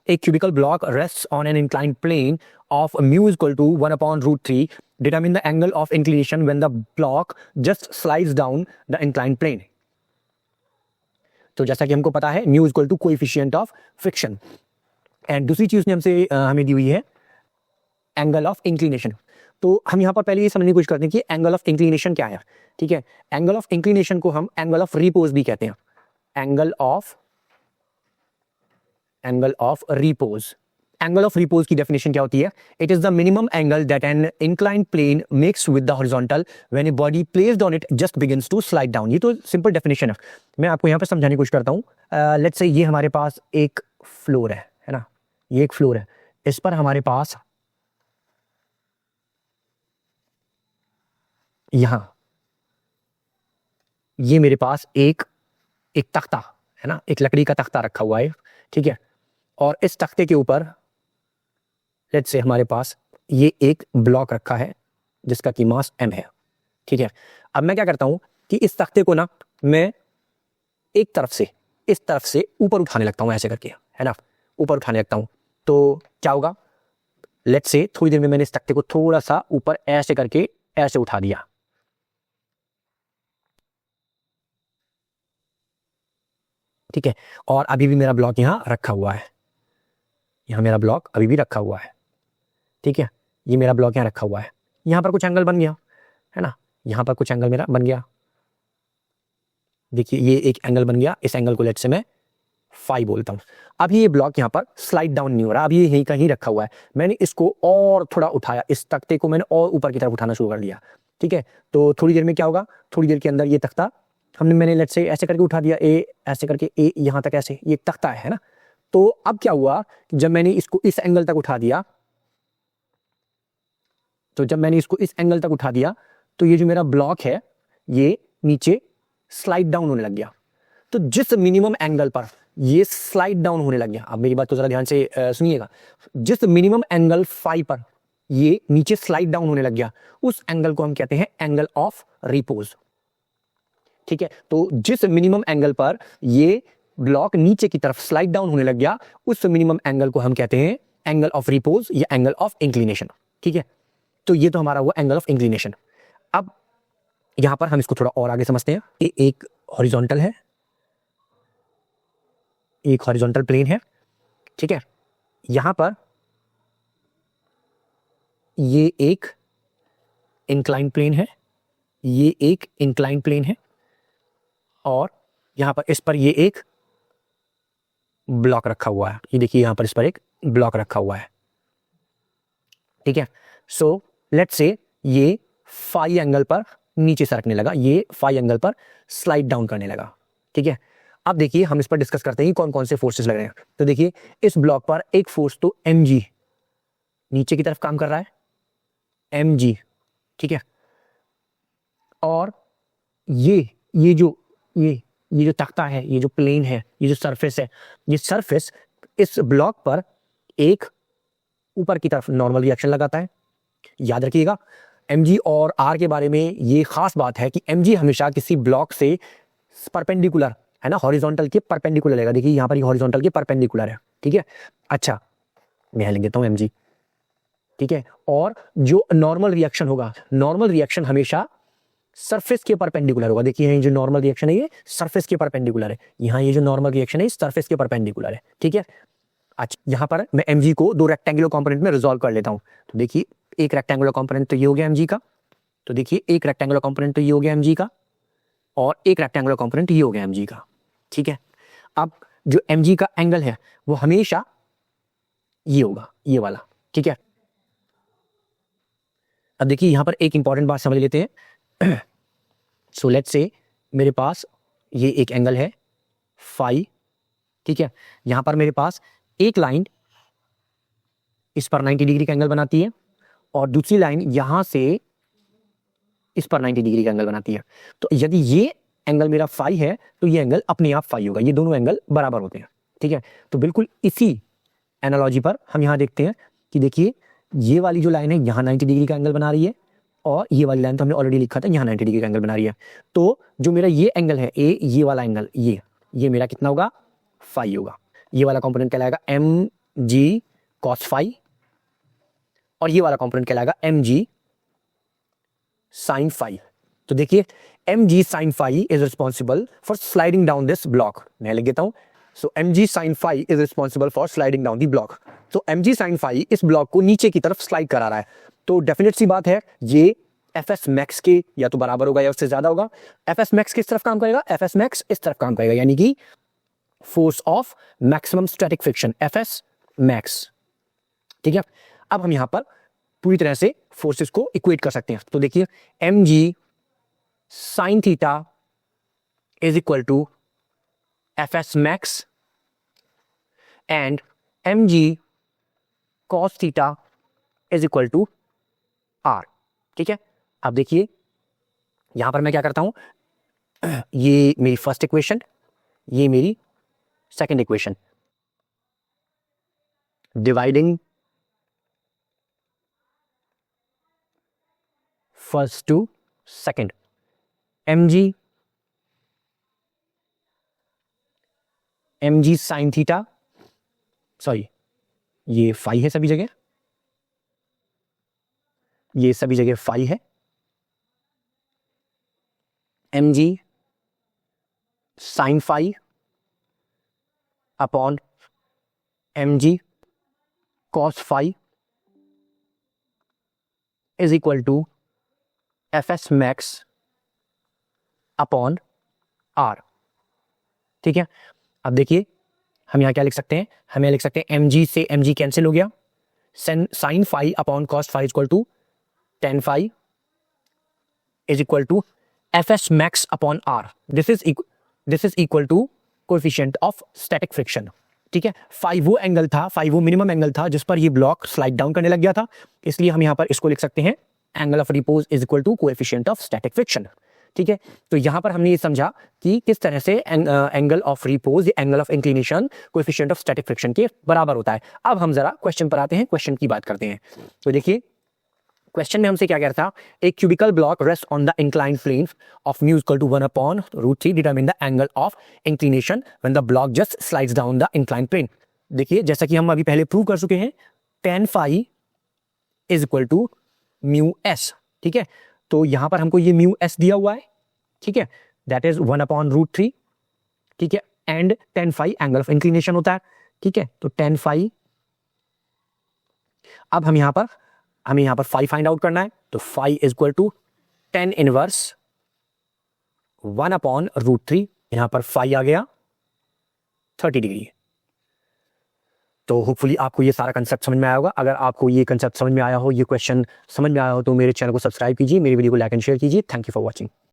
A cubical block rests on an inclined plane of mu is equal to 1 upon root 3. Determine the angle of inclination when the block just slides down the inclined plane. तो जैसा कि हमको पता है mu is equal to coefficient of friction. And दूसरी चीज ने हमसे हमें दी हुई है एंगल ऑफ इंक्लिनेशन. तो हम यहाँ पर पहले ये समझने की कोशिश करते हैं कि एंगल ऑफ इंक्लिनेशन क्या है. ठीक है, एंगल ऑफ इंक्लिनेशन को हम एंगल ऑफ रिपोज भी कहते हैं. एंगल ऑफ रिपोज की डेफिनेशन क्या होती है? It is the minimum angle that an inclined plane makes with the horizontal when a body placed on it just begins to slide down. ये तो simple definition है, मैं आपको यहाँ पर समझाने की कोशिश करता हूँ. लेट्स से ये हमारे पास एक फ्लोर है ना, ये एक फ्लोर है. इस पर हमारे पास यहां ये मेरे पास एक तख्ता है ना, एक लकड़ी का तख्ता रखा हुआ है. ठीक है, और इस तख्ते के ऊपर लेट्स से हमारे पास ये एक ब्लॉक रखा है जिसका की मास m है. ठीक है, अब मैं क्या करता हूं कि इस तख्ते को ना मैं एक तरफ से इस तरफ से ऊपर उठाने लगता हूं, ऐसे करके है ना, ऊपर उठाने लगता हूं. तो क्या होगा? लेट्स से थोड़ी देर में मैंने इस तख्ते को थोड़ा सा ऊपर ऐसे करके ऐसे उठा दिया. ठीक है, और अभी भी मेरा ब्लॉक यहां रखा हुआ है. यहां मेरा ब्लॉक अभी भी रखा हुआ है. ठीक है, ये मेरा ब्लॉक यहां रखा हुआ है. यहां पर कुछ एंगल बन गया है ना, यहां पर कुछ एंगल मेरा बन गया. देखिए ये एक एंगल बन गया. इस एंगल को लेट्स से मैं फाई बोलता हूं. अभी ये ब्लॉक यहां पर स्लाइड डाउन नहीं हो रहा, अभी ये यहीं कहीं रखा हुआ है. मैंने इसको और थोड़ा उठाया, इस तख्ते को मैंने और ऊपर की तरफ उठाना शुरू कर दिया. ठीक है, तो थोड़ी देर में क्या होगा? थोड़ी देर के अंदर ये तख्ता मैंने लेट्स से ऐसे करके उठा दिया, ए ऐसे करके, ए यहां तक ऐसे, ये तख्ता है ना. तो अब क्या हुआ? जब मैंने इसको इस एंगल तक उठा दिया, तो ये जो मेरा ब्लॉक है ये नीचे स्लाइड डाउन होने लग गया. तो जिस मिनिमम एंगल पर ये स्लाइड डाउन होने लग गया, अब मेरी बात तो जरा ध्यान से सुनिएगा, जिस मिनिमम एंगल फाई पर ये नीचे स्लाइड डाउन होने लग गया, उस एंगल को हम कहते हैं एंगल ऑफ रिपोज. ठीक है, तो जिस मिनिमम एंगल पर ये ब्लॉक नीचे की तरफ स्लाइड डाउन होने लग गया, उस मिनिमम एंगल को हम कहते हैं एंगल ऑफ रिपोज या एंगल ऑफ इंक्लिनेशन. ठीक है, तो ये तो हमारा हुआ एंगल ऑफ इंक्लिनेशन. अब यहां पर हम इसको थोड़ा और आगे समझते हैं. ये एक हॉरिजॉन्टल है, एक हॉरिजॉन्टल प्लेन है. ठीक है, यहां पर ये एक इंक्लाइन प्लेन है, ये एक इंक्लाइन प्लेन है, और यहां पर इस पर ये एक ब्लॉक रखा हुआ है. ये देखिए यहां पर इस पर एक ब्लॉक रखा हुआ है. ठीक है, सो लेट्स से ये फाई एंगल पर नीचे सरकने लगा, ये फाई एंगल पर स्लाइड डाउन करने लगा. ठीक है, अब देखिए हम इस पर डिस्कस करते हैं कौन कौन से फोर्सेस लग रहे हैं. तो देखिए इस ब्लॉक पर एक फोर्स तो mg नीचे की तरफ काम कर रहा है, mg. ठीक है, और ये जो तख्ता है, ये जो प्लेन है, ये जो सरफेस है, ये सरफेस इस ब्लॉक पर एक ऊपर की तरफ नॉर्मल रिएक्शन लगाता है. याद रखिएगा mg और r के बारे में ये खास बात है कि mg हमेशा किसी ब्लॉक से परपेंडिकुलर है ना, हॉरिजॉन्टल के परपेंडिकुलर लगेगा. देखिए यहां पर ये हॉरिजॉन्टल के परपेंडिकुलर है. ठीक है, अच्छा मैं यहां लिख देता हूं mg. ठीक है, और जो नॉर्मल रिएक्शन होगा, नॉर्मल रिएक्शन हमेशा सरफेस के परपेंडिकुलर होगा. देखिए ये जो नॉर्मल रिएक्शन है ये सरफेस के परपेंडिकुलर है, यहां ये जो नॉर्मल रिएक्शन है सरफेस के परपेंडिकुलर है. ठीक है, अच्छा यहां पर मैं mg को दो रेक्टेंगुलर कंपोनेंट में रिजॉल्व कर लेता हूं. तो देखिए एक रेक्टेंगुलर कंपोनेंट तो ये हो गया mg का, तो देखिए एक रेक्टेंगुलर कंपोनेंट तो ये हो गया mg का, और एक रेक्टेंगुलर कंपोनेंट ये हो गया mg का. ठीक है, अब जो mg का एंगल है वो हमेशा ये होगा, ये वाला. ठीक है, अब देखिए यहां पर एक इंपॉर्टेंट बात समझ लेते हैं. सो लेट्स से मेरे पास ये एक एंगल है फाई. ठीक है, यहां पर मेरे पास एक लाइन इस पर 90 डिग्री का एंगल बनाती है, और दूसरी लाइन यहां से इस पर 90 डिग्री का एंगल बनाती है. तो यदि ये एंगल मेरा फाई है तो ये एंगल अपने आप फाई होगा. ये दोनों एंगल बराबर होते हैं. ठीक है, तो बिल्कुल इसी एनालॉजी पर हम यहां देखते हैं कि देखिए ये वाली जो लाइन है यहां 90 डिग्री का एंगल बना रही है, और ये वाली लाइन तो हमने ऑलरेडी लिखा था, यहां 90 डिग्री का एंगल बना रही है. तो जो मेरा ये एंगल है ये वाला एंगल, ये मेरा कितना होगा? फाई होगा. ये वाला कंपोनेंट कहलाएगा जी कॉस फाई, और ये वाला कंपोनेंट कहलाएगा एम जी साइन फाई। तो देखिए M G sine phi is responsible for sliding down this block. मैं लिख देता हूं, so M G sine phi is responsible for sliding down the block. तो एम जी साइन फाई इस block को नीचे की तरफ स्लाइड करा रहा है, तो डेफिनेट सी बात है ये एफ एस मैक्स के या तो बराबर होगा या उससे ज्यादा होगा। एफ एस मैक्स किस तरफ काम करेगा, एफ एस मैक्स इस तरफ काम करेगा, यानी कि force of maximum static friction F S max. ठीक है, अब हम यहां पर पूरी तरह से फोर्सेस को इक्वेट कर सकते हैं। तो देखिए M G sine theta is equal to F S max and M G cos theta is equal to R. ठीक है, अब देखिए यहां पर मैं क्या करता हूं, ये मेरी फर्स्ट इक्वेशन, ये मेरी second equation, dividing first to second, M G sine theta, sorry ये फाई है सभी जगह, ये सभी जगह फाई है, M G sine phi upon M G cos phi is equal to F S max upon R. ठीक है, अब देखिए हम यहां क्या लिख सकते हैं, हम यहां लिख सकते हैं एम जी से एम जी कैंसिल हो गया, sine phi upon cos phi is equal to tan phi is equal to F S max upon R. This is equal to coefficient of static friction. ठीक है, phi वो angle था, phi वो minimum angle था जिस पर ये block slide down करने लग गया था, इसलिए हम यहां पर इसको लिख सकते हैं angle of repose is equal to coefficient of static friction. ठीक है, तो यहां पर हमने ये समझा कि किस तरह से एंगल ऑफ रिपोज या angle of inclination coefficient of static friction के बराबर होता है। अब हम जरा क्वेश्चन पर आते हैं, क्वेश्चन की बात करते हैं। तो देखिए क्वेश्चन में हमसे क्या कह रहा था, एक cubical block rest on the inclined plane of mu equal to 1/√3 determine the angle of inclination when the block just slides down the inclined plane. देखिए जैसा कि हम अभी पहले प्रूव कर चुके हैं, tan phi is equal to mu s. ठीक है, तो यहां पर हमको ये म्यू एस दिया हुआ है, ठीक है, दैट इज 1/√3। ठीक है, and tan phi angle of inclination होता है। ठीक है, तो tan फाई, अब हमें यहां पर फाई फाइंड आउट करना है, तो phi is equal to tan inverse 1/√3, यहां पर फाई आ गया 30 डिग्री। तो होपफुली आपको ये सारा कंसेप्ट समझ में आया होगा। अगर आपको ये कंसेप्ट समझ में आया हो, ये क्वेश्चन समझ में आया हो, तो मेरे चैनल को सब्सक्राइब कीजिए, मेरी वीडियो को लाइक एंड शेयर कीजिए। Thank you for watching.